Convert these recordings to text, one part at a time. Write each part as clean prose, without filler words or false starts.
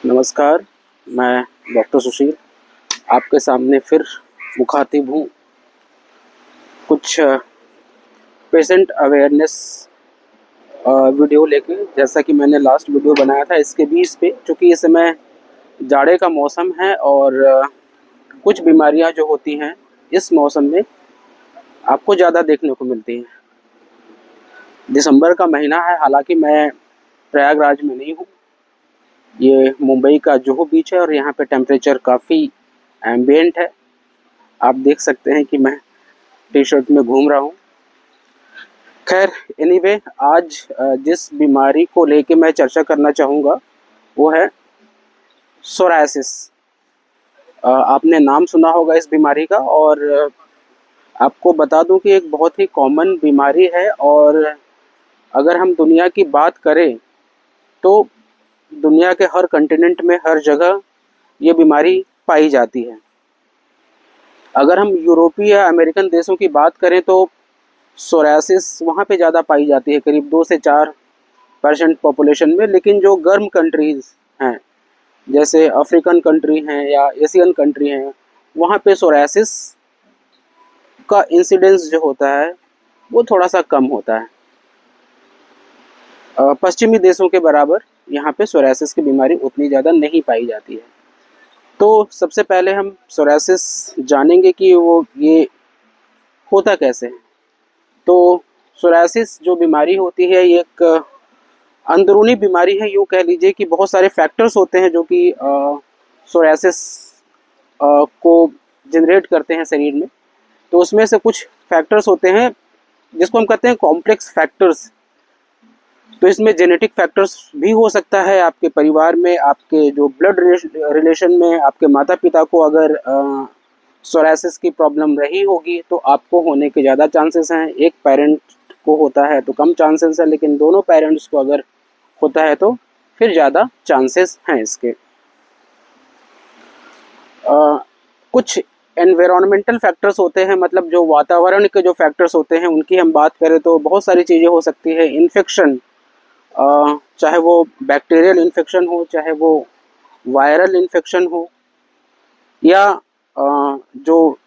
नमस्कार, मैं डॉक्टर सुशील आपके सामने फिर मुखातिब हूँ कुछ पेशेंट अवेयरनेस वीडियो लेके। जैसा कि मैंने लास्ट वीडियो बनाया था इसके 20 पे, चूँकि इस समय जाड़े का मौसम है और कुछ बीमारियां जो होती हैं इस मौसम में आपको ज़्यादा देखने को मिलती हैं। दिसंबर का महीना है, हालांकि मैं प्रयागराज में नहीं हूँ, ये मुंबई का जुहू बीच है और यहाँ पे टेम्परेचर काफ़ी एम्बिएंट है। आप देख सकते हैं कि मैं टी शर्ट में घूम रहा हूँ। खैर एनीवे, आज जिस बीमारी को लेके मैं चर्चा करना चाहूँगा वो है सोरायसिस। आपने नाम सुना होगा इस बीमारी का, और आपको बता दूं कि एक बहुत ही कॉमन बीमारी है। और अगर हम दुनिया की बात करें तो दुनिया के हर कंटिनेंट में, हर जगह ये बीमारी पाई जाती है। अगर हम यूरोपीय या अमेरिकन देशों की बात करें तो सोरायसिस वहाँ पे ज़्यादा पाई जाती है, करीब 2 से 4% पॉपुलेशन में। लेकिन जो गर्म कंट्रीज़ हैं, जैसे अफ्रीकन कंट्री हैं या एशियन कंट्री हैं, वहाँ पे सोरायसिस का इंसिडेंस जो होता है वो थोड़ा सा कम होता है। पश्चिमी देशों के बराबर यहाँ पे सोरायसिस की बीमारी उतनी ज़्यादा नहीं पाई जाती है। तो सबसे पहले हम सोरायसिस जानेंगे कि वो ये होता कैसे है। तो सोरायसिस जो बीमारी होती है ये एक अंदरूनी बीमारी है। यूँ कह लीजिए कि बहुत सारे फैक्टर्स होते हैं जो कि सोरायसिस को जनरेट करते हैं शरीर में। तो उसमें से कुछ फैक्टर्स होते हैं जिसको हम कहते हैं कॉम्प्लेक्स फैक्टर्स। तो इसमें जेनेटिक फैक्टर्स भी हो सकता है, आपके परिवार में, आपके जो ब्लड रिलेशन में आपके माता पिता को अगर सोरायसिस की प्रॉब्लम रही होगी तो आपको होने के ज़्यादा चांसेस हैं। एक पेरेंट को होता है तो कम चांसेस है, लेकिन दोनों पेरेंट्स को अगर होता है तो फिर ज़्यादा चांसेस हैं इसके। कुछ एनवायरमेंटल फैक्टर्स होते हैं, मतलब जो वातावरण के जो फैक्टर्स होते हैं उनकी हम बात करें तो बहुत सारी चीज़ें हो सकती है। इन्फेक्शन, चाहे वो बैक्टीरियल इन्फेक्शन हो, चाहे वो वायरल इन्फेक्शन हो, या जो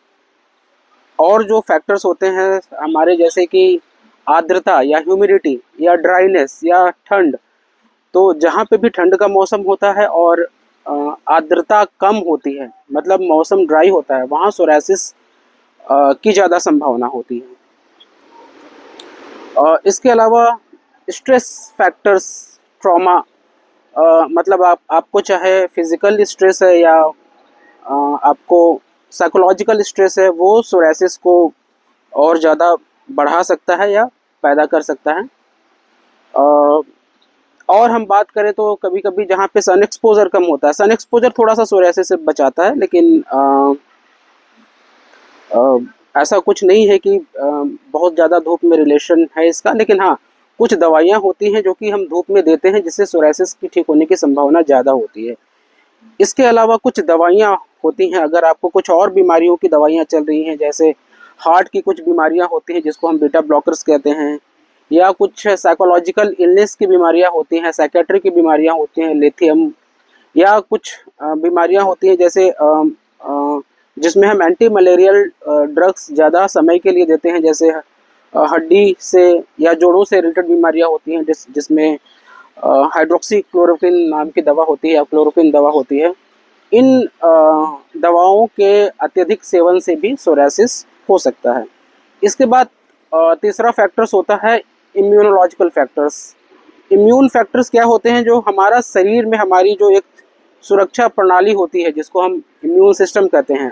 और जो फैक्टर्स होते हैं हमारे, जैसे कि आर्द्रता या ह्यूमिडिटी या ड्राइनेस या ठंड। तो जहाँ पे भी ठंड का मौसम होता है और आर्द्रता कम होती है, मतलब मौसम ड्राई होता है, वहाँ सोरायसिस की ज़्यादा संभावना होती है। इसके अलावा स्ट्रेस फैक्टर्स, ट्रॉमा, मतलब आपको चाहे फिज़िकल स्ट्रेस है या आपको साइकोलॉजिकल स्ट्रेस है, वो सोरायसिस को और ज़्यादा बढ़ा सकता है या पैदा कर सकता है। और हम बात करें तो कभी कभी जहाँ पे सन एक्सपोजर कम होता है, सन एक्सपोजर थोड़ा सा सोरायसिस से बचाता है, लेकिन ऐसा कुछ नहीं है कि बहुत ज़्यादा धूप में रिलेशन है इसका। लेकिन हाँ, कुछ दवाइयाँ होती हैं जो कि हम धूप में देते हैं जिससे सोरायसिस की ठीक होने की संभावना ज़्यादा होती है। इसके अलावा कुछ दवाइयाँ होती हैं, अगर आपको कुछ और बीमारियों की दवाइयाँ चल रही हैं, जैसे हार्ट की कुछ बीमारियाँ होती हैं जिसको हम बीटा ब्लॉकर्स कहते हैं, या कुछ साइकोलॉजिकल इलनेस की बीमारियाँ होती हैं, साइकेट्री की बीमारियाँ होती हैं, लिथियम, या कुछ बीमारियाँ होती हैं जैसे जिसमें हम एंटी मलेरियल ड्रग्स ज़्यादा समय के लिए देते हैं, जैसे हड्डी से या जोड़ों से रिलेटेड बीमारियाँ होती हैं जिसमें हाइड्रोक्सी क्लोरोक्विन नाम की दवा होती है या क्लोरोक्विन दवा होती है। इन दवाओं के अत्यधिक सेवन से भी सोरायसिस हो सकता है। इसके बाद तीसरा फैक्टर्स होता है इम्यूनोलॉजिकल फैक्टर्स। इम्यून फैक्टर्स क्या होते हैं? जो हमारा शरीर में हमारी जो एक सुरक्षा प्रणाली होती है जिसको हम इम्यून सिस्टम कहते हैं,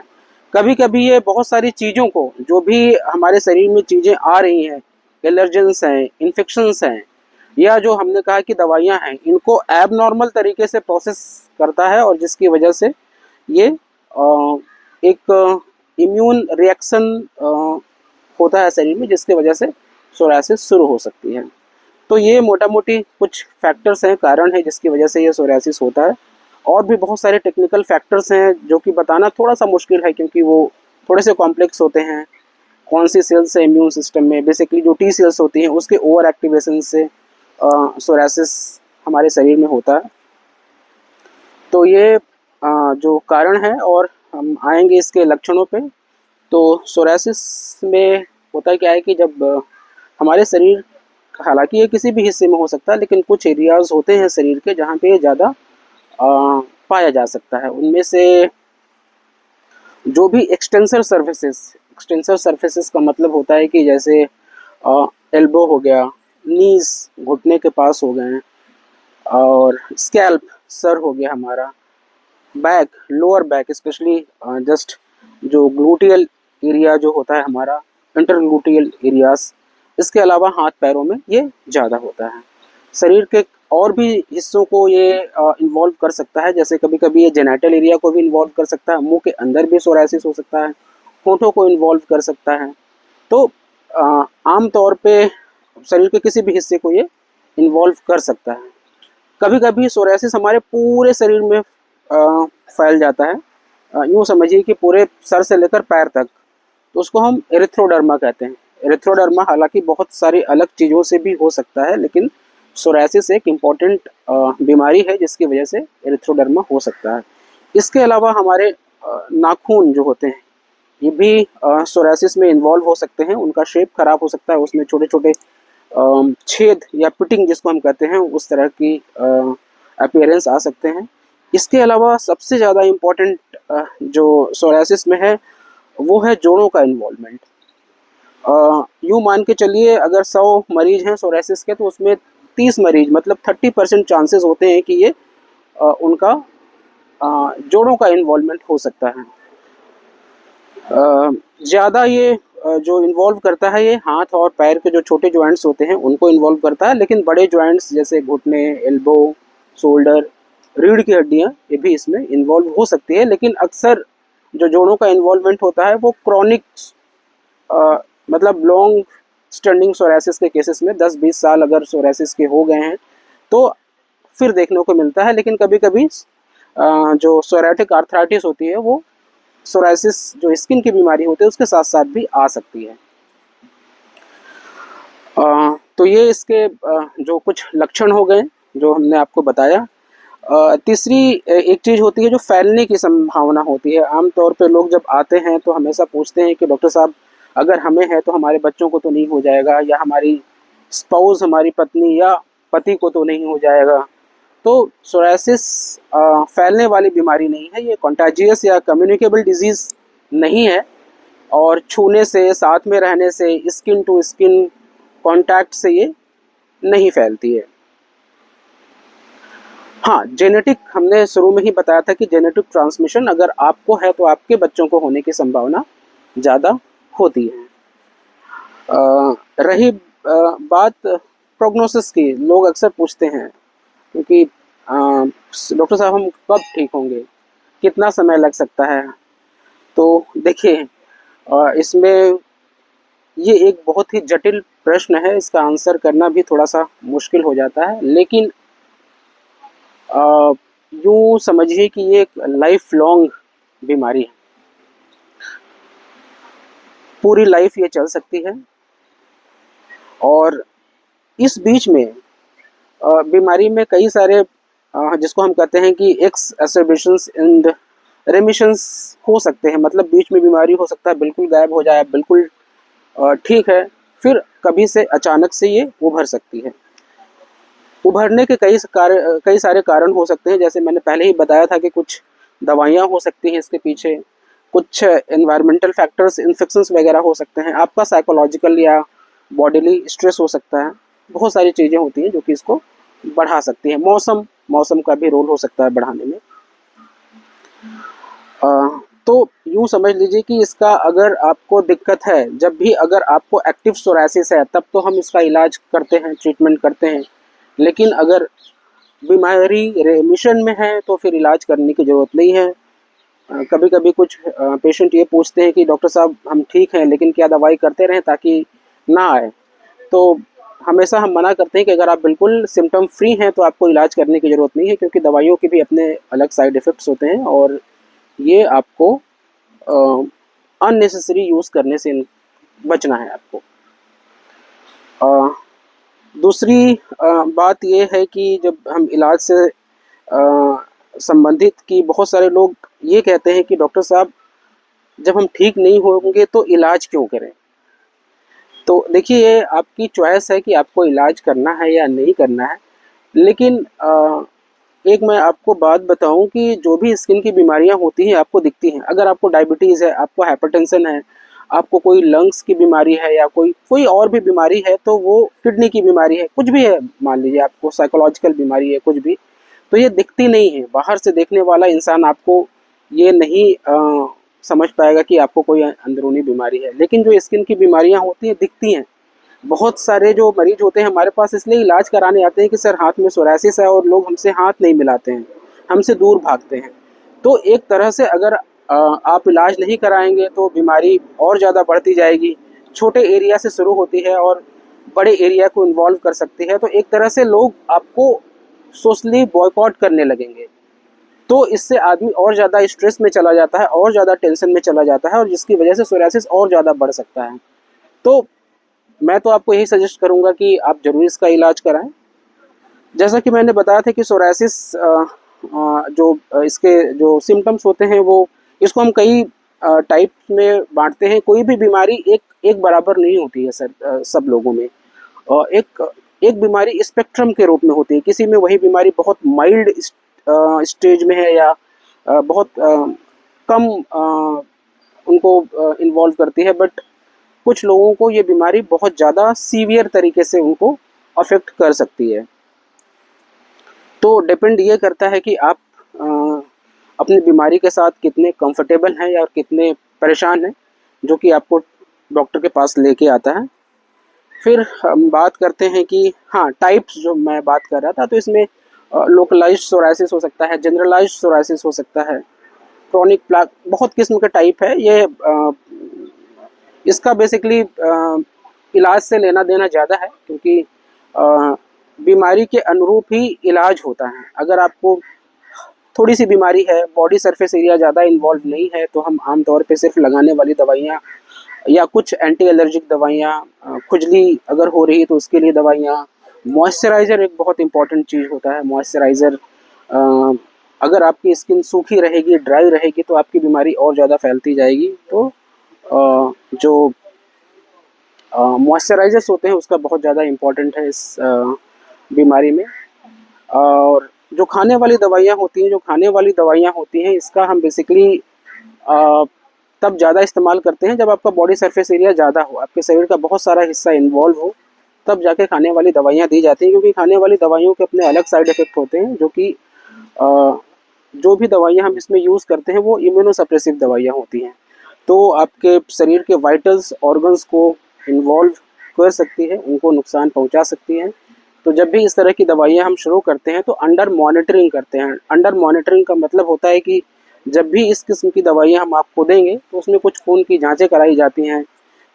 कभी कभी ये बहुत सारी चीज़ों को, जो भी हमारे शरीर में चीज़ें आ रही हैं, एलर्जेंस हैं, इन्फेक्शंस हैं, या जो हमने कहा कि दवाइयाँ हैं, इनको एबनॉर्मल तरीके से प्रोसेस करता है, और जिसकी वजह से ये एक इम्यून रिएक्शन होता है शरीर में, जिसकी वजह से सोरायसिस शुरू हो सकती है। तो ये मोटा मोटी कुछ फैक्टर्स हैं, कारण है जिसकी वजह से ये सोरायसिस होता है। और भी बहुत सारे टेक्निकल फैक्टर्स हैं जो कि बताना थोड़ा सा मुश्किल है, क्योंकि वो थोड़े से कॉम्प्लेक्स होते हैं। कौन सी सेल्स है इम्यून सिस्टम में, बेसिकली जो टी सेल्स होती हैं उसके ओवर एक्टिवेशन से सोरायसिस हमारे शरीर में होता है। तो ये जो कारण है, और हम आएंगे इसके लक्षणों पे। तो सोरासिस में होता क्या है कि जब हमारे शरीर, हालांकि ये किसी भी हिस्से में हो सकता है, लेकिन कुछ एरियाज होते हैं शरीर के जहाँ पे ये ज़्यादा पाया जा सकता है। उनमें से जो भी एक्सटेंसर सर्फेसेस का मतलब होता है कि जैसे एल्बो हो गया, नीज घुटने के पास हो गए, और स्कैल्प सर हो गया हमारा, back, lower back specially, just जो ग्लूटियल एरिया जो होता है हमारा, इंटरग्लूटियल एरियाज, इसके अलावा हाथ पैरों में ये ज़्यादा होता है। शरीर के और भी हिस्सों को ये इन्वॉल्व कर सकता है, जैसे कभी कभी ये जेनाइटल एरिया को भी इन्वॉल्व कर सकता है, मुंह के अंदर भी सोरासिस हो सकता है, होठों को इन्वॉल्व कर सकता है। तो आम तौर पे शरीर के किसी भी हिस्से को ये इन्वॉल्व कर सकता है। कभी कभी सोरासिस हमारे पूरे शरीर में फैल जाता है, यूँ समझिए कि पूरे सर से लेकर पैर तक, तो उसको हम एरिथ्रोडर्मा कहते हैं। एरिथ्रोडर्मा हालांकि बहुत सारी अलग चीज़ों से भी हो सकता है, लेकिन सोरासिस एक इम्पॉर्टेंट बीमारी है जिसकी वजह से एरिथ्रोडर्मा हो सकता है। इसके अलावा हमारे नाखून जो होते हैं ये भी सोरासिस में इन्वॉल्व हो सकते हैं, उनका शेप खराब हो सकता है, उसमें छोटे छोटे छेद या पिटिंग जिसको हम कहते हैं उस तरह की अपीयरेंस आ सकते हैं। इसके अलावा सबसे ज़्यादा इम्पोर्टेंट जो सोरासिस में है वो है जोड़ों का इन्वॉल्वमेंट। यूँ मान के चलिए अगर 100 मरीज हैं सोरासिस के, तो उसमें 30 मरीज मतलब 30% चांसेस होते हैं कि ये उनका जोड़ों का इन्वॉल्वमेंट हो सकता है। ज़्यादा ये जो इन्वॉल्व करता है ये हाथ और पैर के जो छोटे जॉइंट्स होते हैं उनको इन्वॉल्व करता है, लेकिन बड़े जॉइंट्स जैसे घुटने, एल्बो, शोल्डर, रीढ़ की हड्डियाँ ये भी इसमें इन्वॉल्व हो सकती है। लेकिन अक्सर जो जोड़ों का इन्वॉल्वमेंट होता है वो क्रॉनिक मतलब लॉन्ग स्टैंडिंग सोरासिस के केसेस में 10-20 साल अगर सोरासिस के हो गए हैं तो फिर देखने को मिलता है। लेकिन कभी कभी जो सोराटिक आर्थराइटिस होती है वो सोरासिस जो स्किन की बीमारी होती है उसके साथ साथ भी आ सकती है। तो ये इसके जो कुछ लक्षण हो गए जो हमने आपको बताया। तीसरी एक चीज़ होती है जो फैलने की संभावना होती है। आमतौर पे लोग जब आते हैं तो हमेशा पूछते हैं कि डॉक्टर साहब अगर हमें है तो हमारे बच्चों को तो नहीं हो जाएगा, या हमारी स्पाउस, हमारी पत्नी या पति को तो नहीं हो जाएगा। तो सोरासिस फैलने वाली बीमारी नहीं है, ये कॉन्टाजियस या कम्युनिकेबल डिजीज़ नहीं है, और छूने से, साथ में रहने से, स्किन टू स्किन कांटेक्ट से ये नहीं फैलती है। हाँ, जेनेटिक हमने शुरू में ही बताया था कि जेनेटिक ट्रांसमिशन अगर आपको है तो आपके बच्चों को होने की संभावना ज़्यादा होती है। रही बात प्रोग्नोसिस की, लोग अक्सर पूछते हैं क्योंकि डॉक्टर साहब हम कब ठीक होंगे, कितना समय लग सकता है। तो देखिए इसमें ये एक बहुत ही जटिल प्रश्न है, इसका आंसर करना भी थोड़ा सा मुश्किल हो जाता है, लेकिन यूँ समझिए कि ये एक लाइफ लॉन्ग बीमारी है, पूरी लाइफ ये चल सकती है। और इस बीच में बीमारी में कई सारे जिसको हम कहते हैं कि एक्स एसर्बेशंस एंड रेमिशंस हो सकते हैं, मतलब बीच में बीमारी हो सकता है बिल्कुल गायब हो जाए, बिल्कुल ठीक है, फिर कभी से अचानक से ये उभर सकती है। उभरने के कई सारे कारण हो सकते हैं, जैसे मैंने पहले ही बताया था कि कुछ दवाइयाँ हो सकती हैं इसके पीछे, कुछ एनवायरमेंटल फैक्टर्स, इन्फेक्शंस वगैरह हो सकते हैं, आपका साइकोलॉजिकल या बॉडीली स्ट्रेस हो सकता है, बहुत सारी चीज़ें होती हैं जो कि इसको बढ़ा सकती हैं। मौसम का भी रोल हो सकता है बढ़ाने में। तो यूँ समझ लीजिए कि इसका अगर आपको दिक्कत है, जब भी अगर आपको एक्टिव सोरासिस है तब तो हम इसका इलाज करते हैं, ट्रीटमेंट करते हैं, लेकिन अगर बीमारी रेमिशन में है तो फिर इलाज करने की ज़रूरत नहीं है। कभी कभी कुछ पेशेंट ये पूछते हैं कि डॉक्टर साहब हम ठीक हैं लेकिन क्या दवाई करते रहें ताकि ना आए। तो हमेशा हम मना करते हैं कि अगर आप बिल्कुल सिम्टम फ्री हैं तो आपको इलाज करने की ज़रूरत नहीं है, क्योंकि दवाइयों के भी अपने अलग साइड इफ़ेक्ट्स होते हैं और ये आपको अननेसेसरी यूज़ करने से बचना है आपको। दूसरी बात ये है कि जब हम इलाज से संबंधित कि बहुत सारे लोग ये कहते हैं कि डॉक्टर साहब, जब हम ठीक नहीं होंगे तो इलाज क्यों करें। तो देखिए, ये आपकी चॉइस है कि आपको इलाज करना है या नहीं करना है। लेकिन एक मैं आपको बात बताऊं कि जो भी स्किन की बीमारियां होती हैं आपको दिखती हैं। अगर आपको डायबिटीज़ है, आपको हाइपरटेंशन है, आपको कोई लंग्स की बीमारी है या कोई कोई और भी बीमारी है, तो वो किडनी की बीमारी है, कुछ भी है, मान लीजिए आपको साइकोलॉजिकल बीमारी है, कुछ भी, तो ये दिखती नहीं है। बाहर से देखने वाला इंसान आपको ये नहीं समझ पाएगा कि आपको कोई अंदरूनी बीमारी है। लेकिन जो स्किन की बीमारियां होती हैं दिखती हैं। बहुत सारे जो मरीज होते हैं हमारे पास इसलिए इलाज कराने आते हैं कि सर हाथ में सोरासिस है, और लोग हमसे हाथ नहीं मिलाते हैं, हमसे दूर भागते हैं। तो एक तरह से अगर आप इलाज नहीं कराएंगे तो बीमारी और ज़्यादा बढ़ती जाएगी। छोटे एरिया से शुरू होती है और बड़े एरिया को इन्वॉल्व कर सकती है। तो एक तरह से लोग आपको सोशली बॉयकॉट करने लगेंगे। तो इससे आदमी और ज़्यादा स्ट्रेस में चला जाता है, और ज़्यादा टेंशन में चला जाता है, और जिसकी वजह से सोरासिस और ज़्यादा बढ़ सकता है। तो मैं तो आपको यही सजेस्ट करूंगा कि आप ज़रूर इसका इलाज कराएं। जैसा कि मैंने बताया था कि सोरासिस जो इसके जो सिम्टम्स होते हैं, वो इसको हम कई टाइप में बांटते हैं। कोई भी बीमारी एक एक बराबर नहीं होती है सर, सब लोगों में। एक एक बीमारी स्पेक्ट्रम के रूप में होती है। किसी में वही बीमारी बहुत माइल्ड स्टेज में है, या बहुत कम उनको इन्वॉल्व करती है, बट कुछ लोगों को ये बीमारी बहुत ज़्यादा सीवियर तरीके से उनको अफेक्ट कर सकती है। तो डिपेंड ये करता है कि आप अ, अपनी बीमारी के साथ कितने कंफर्टेबल हैं या कितने परेशान हैं, जो कि आपको डॉक्टर के पास लेके आता है। फिर हम बात करते हैं कि हाँ, टाइप्स जो मैं बात कर रहा था, तो इसमें लोकलाइज्ड सोराइसिस हो सकता है, जनरलाइज्ड सोराइसिस हो सकता है, क्रॉनिक प्लाक, बहुत किस्म के टाइप है ये। इसका बेसिकली इलाज से लेना देना ज़्यादा है, क्योंकि अ, बीमारी के अनुरूप ही इलाज होता है। अगर आपको थोड़ी सी बीमारी है, बॉडी सरफेस एरिया ज़्यादा इन्वॉल्व नहीं है, तो हम आमतौर पे सिर्फ लगाने वाली दवाइयाँ या कुछ एंटी एलर्जिक दवाइयाँ, खुजली अगर हो रही है तो उसके लिए दवाइयाँ, मॉइस्चराइज़र एक बहुत इंपॉर्टेंट चीज़ होता है। मॉइस्चराइज़र, अगर आपकी स्किन सूखी रहेगी, ड्राई रहेगी, तो आपकी बीमारी और ज़्यादा फैलती जाएगी। तो जो मॉइस्चराइज़र्स होते हैं उसका बहुत ज़्यादा इम्पोर्टेंट है इस बीमारी में। और जो खाने वाली दवाइयाँ होती हैं, इसका हम बेसिकली तब ज़्यादा इस्तेमाल करते हैं जब आपका बॉडी सरफेस एरिया ज़्यादा हो, आपके शरीर का बहुत सारा हिस्सा इन्वॉल्व हो, तब जाके खाने वाली दवाइयाँ दी जाती हैं। क्योंकि खाने वाली दवाइयों के अपने अलग साइड इफ़ेक्ट होते हैं, जो कि जो भी दवाइयाँ हम इसमें यूज़ करते हैं वो इम्यूनोसप्रेसिव दवाइयाँ होती हैं। तो आपके शरीर के वाइटल्स ऑर्गन्स को इन्वॉल्व कर सकती है, उनको नुकसान पहुंचा सकती हैं। तो जब भी इस तरह की दवाइयाँ हम शुरू करते हैं तो अंडर मॉनिटरिंग करते हैं। अंडर मॉनिटरिंग का मतलब होता है कि जब भी इस किस्म की दवाइयाँ हम आपको देंगे तो उसमें कुछ खून की जांचें कराई जाती हैं,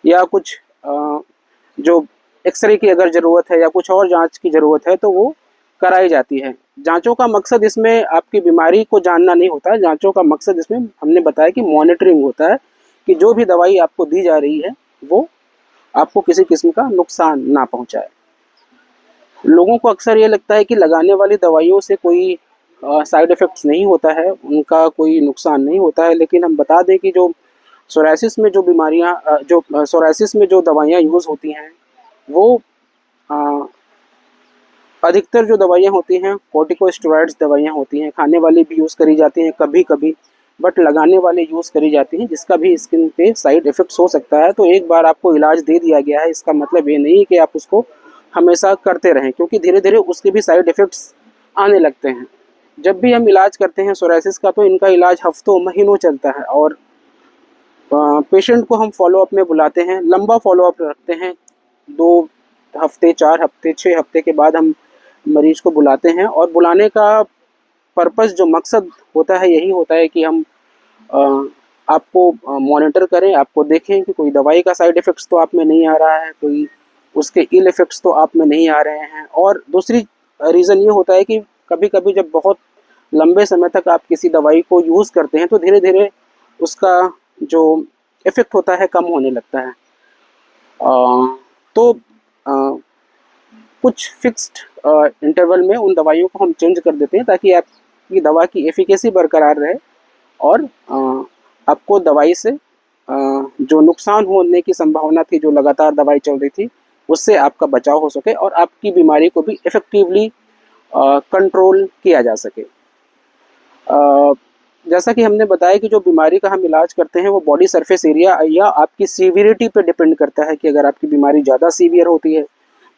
या कुछ जो एक्सरे की अगर ज़रूरत है या कुछ और जांच की ज़रूरत है तो वो कराई जाती है। जांचों का मकसद इसमें आपकी बीमारी को जानना नहीं होता है। जांचों का मकसद इसमें हमने बताया कि मॉनिटरिंग होता है, कि जो भी दवाई आपको दी जा रही है वो आपको किसी किस्म का नुकसान ना पहुंचाए। लोगों को अक्सर ये लगता है कि लगाने वाली दवाइयों से कोई साइड इफ़ेक्ट्स नहीं होता है, उनका कोई नुकसान नहीं होता है। लेकिन हम बता दें कि जो सोरासिस में जो बीमारियां जो सोरासिस में जो दवाइयां यूज़ होती हैं, वो अ, अधिकतर जो दवाइयाँ होती हैं कॉर्टिकोस्टेरॉइड्स दवाइयाँ होती हैं। खाने वाली भी यूज़ करी जाती हैं कभी-कभी, बट लगाने वाले यूज़ करी जाती हैं, जिसका भी स्किन पे साइड इफ़ेक्ट्स हो सकता है। तो एक बार आपको इलाज दे दिया गया है, इसका मतलब ये नहीं है कि आप उसको हमेशा करते रहें, क्योंकि धीरे-धीरे उसके भी साइड इफ़ेक्ट्स आने लगते हैं। जब भी हम इलाज करते हैं सोरासिस का, तो इनका इलाज हफ्तों, महीनों चलता है, और पेशेंट को हम फ़ॉलो-अप में बुलाते हैं, लंबा फ़ॉलो-अप रखते हैं। 2 हफ़्ते, 4 हफ़्ते, 6 हफ़्ते के बाद हम मरीज़ को बुलाते हैं, और बुलाने का पर्पस, जो मकसद होता है, यही होता है कि हम अ, आपको मॉनिटर करें, आपको देखें कि कोई दवाई का साइड इफ़ेक्ट्स तो आप में नहीं आ रहा है, कोई उसके इल इफ़ेक्ट्स तो आप में नहीं आ रहे हैं। और दूसरी रीज़न ये होता है कि कभी-कभी जब बहुत लंबे समय तक आप किसी दवाई को यूज़ करते हैं तो धीरे-धीरे उसका जो इफ़ेक्ट होता है कम होने लगता है। तो अ, कुछ फिक्स्ड इंटरवल में उन दवाइयों को हम चेंज कर देते हैं, ताकि आप आपकी दवा की एफिकेसी बरकरार रहे और आपको दवाई से जो नुकसान होने की संभावना थी, जो लगातार दवाई चल रही थी, उससे आपका बचाव हो सके और आपकी बीमारी को भी इफेक्टिवली कंट्रोल किया जा सके। जैसा कि हमने बताया कि जो बीमारी का हम इलाज करते हैं वो बॉडी सरफेस एरिया या आपकी सीवियरिटी पे डिपेंड करता है कि अगर आपकी बीमारी ज़्यादा सीवियर होती है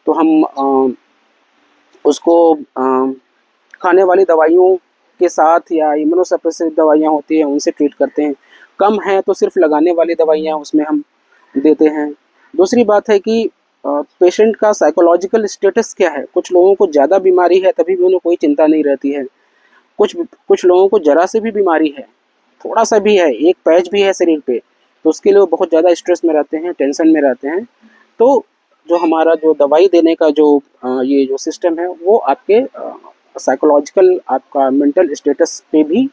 तो हम उसको खाने वाली दवाइयों के साथ या इम्यूनोसप्रेसिव दवाइयाँ होती हैं उनसे ट्रीट करते हैं। कम है तो सिर्फ लगाने वाली दवाइयाँ उसमें हम देते हैं। दूसरी बात है कि पेशेंट का साइकोलॉजिकल स्टेटस क्या है। कुछ लोगों को ज़्यादा बीमारी है तभी भी उन्हें कोई चिंता नहीं रहती है। कुछ कुछ लोगों को ज़रा से भी बीमारी है, थोड़ा सा भी है, एक पैच भी है शरीर पे, तो उसके लिए वो बहुत ज़्यादा स्ट्रेस में रहते हैं, टेंशन में रहते हैं। तो जो हमारा जो दवाई देने का जो ये जो सिस्टम है वो आपके साइकोलॉजिकल आपका मेंटल स्टेटस पे भी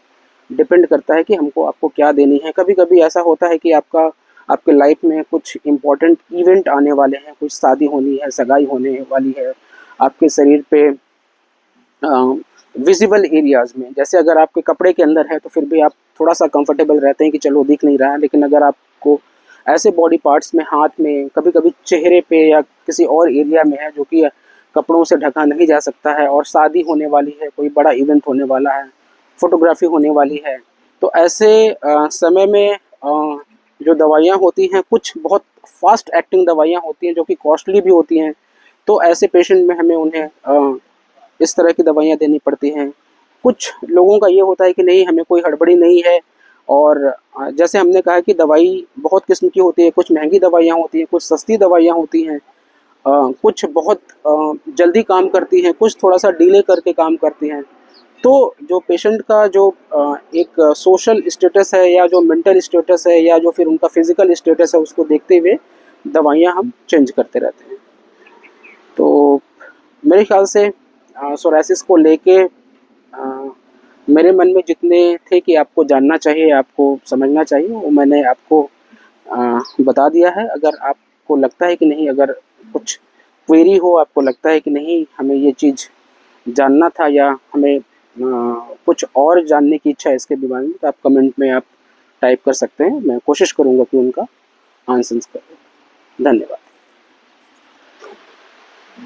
डिपेंड करता है कि हमको आपको क्या देनी है। कभी कभी ऐसा होता है कि आपके लाइफ में कुछ इम्पोर्टेंट इवेंट आने वाले हैं, कुछ शादी होनी है, सगाई होने वाली है, आपके शरीर पे विजिबल एरियाज़ में, जैसे अगर आपके कपड़े के अंदर है तो फिर भी आप थोड़ा सा कंफर्टेबल रहते हैं कि चलो दिख नहीं रहा है, लेकिन अगर आपको ऐसे बॉडी पार्ट्स में, हाथ में, कभी कभी चेहरे पे या किसी और एरिया में है जो कि कपड़ों से ढका नहीं जा सकता है और शादी होने वाली है, कोई बड़ा इवेंट होने वाला है, फोटोग्राफी होने वाली है, तो ऐसे समय में जो दवाइयाँ होती हैं, कुछ बहुत फास्ट एक्टिंग दवाइयाँ होती हैं जो कि कॉस्टली भी होती हैं, तो ऐसे पेशेंट में हमें उन्हें इस तरह की दवाइयाँ देनी पड़ती हैं। कुछ लोगों का ये होता है कि नहीं, हमें कोई हड़बड़ी नहीं है और जैसे हमने कहा कि दवाई बहुत किस्म की होती है, कुछ महंगी दवाइयाँ होती हैं, कुछ सस्ती दवाइयाँ होती हैं, कुछ बहुत जल्दी काम करती हैं, कुछ थोड़ा सा डिले करके काम करती हैं। तो जो पेशेंट का जो एक सोशल स्टेटस है या जो मेंटल स्टेटस है या जो फिर उनका फिजिकल स्टेटस है, उसको देखते हुए दवाइयाँ हम चेंज करते रहते हैं। तो मेरे ख्याल से सोरासिस को लेके मेरे मन में जितने थे कि आपको जानना चाहिए, आपको समझना चाहिए, वो मैंने आपको बता दिया है। अगर आपको लगता है कि नहीं, अगर कुछ क्वेरी हो, आपको लगता है कि नहीं हमें ये चीज़ जानना था या हमें कुछ और जानने की इच्छा है इसके बारे में, तो आप कमेंट में आप टाइप कर सकते हैं। मैं कोशिश करूँगा कि उनका आंसर्स करूँ। धन्यवाद।